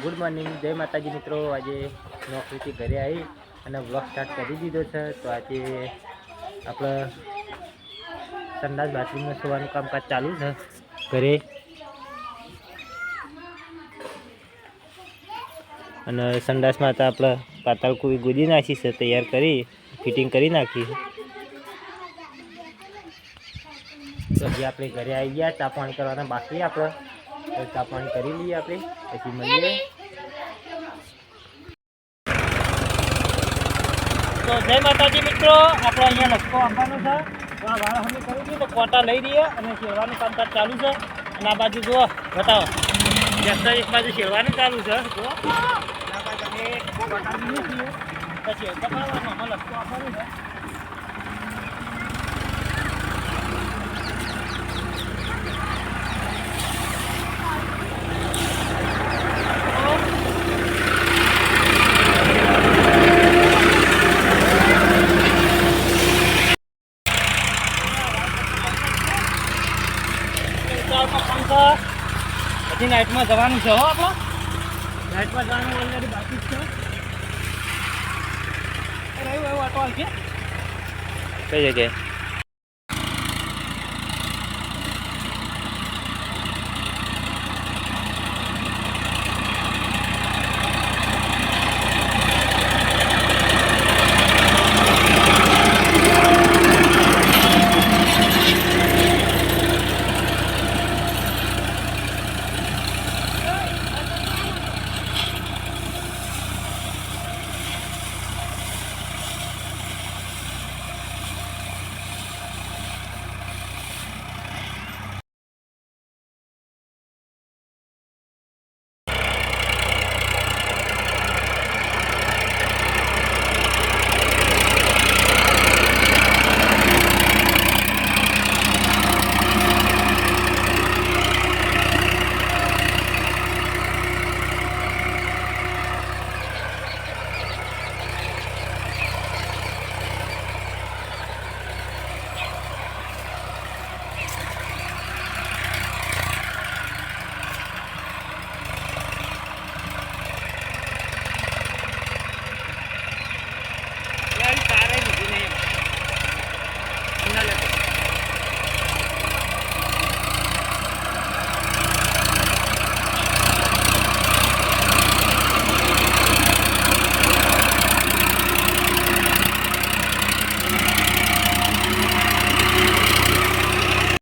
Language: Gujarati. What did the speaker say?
ગુડ મોર્નિંગ, જય માતાજી મિત્રો। આજે નોકરીથી ઘરે આવી અને વ્લોગ સ્ટાર્ટ કરી દીધો છે। તો આજે આપણે સંડાસ બાથરૂમમાં સુવાનું કામકાજ ચાલુ છે ઘરે, અને સંડાસમાં તો આપણે પાતાળ કુવી ગોદી નાખી છે, તૈયાર કરી ફિટિંગ કરી નાખી। તો હજી આપણે ઘરે આવી ગયા, ચા પાણી કરવાના બાકી આપણે, તો ચા પાણી કરી લઈએ આપણે, પછી મળીએ। તો જય માતાજી મિત્રો, આપણે અહીંયા લસકો આપવાનો છે। તો આ વાળા અમે કરી દઈએ તો કોટા લઈ રહીએ અને શેરવાનું કામકાજ ચાલુ છે। અને આ બાજુ જુઓ, બતાવો, એક બાજુ શેરવાનું ચાલુ છે, જુઓ આ બાજુ અમે કોટા લઈએ છીએ, પછી પકડવાનું આમાં લસકો આપવાનું છે। હજી નાઇટમાં જવાનું છે, હો આપણે નાઇટમાં જવાનું ઓલરેડી બાકી જ છે। રહ્યું એવું ઓટો છે કઈ જગ્યાએ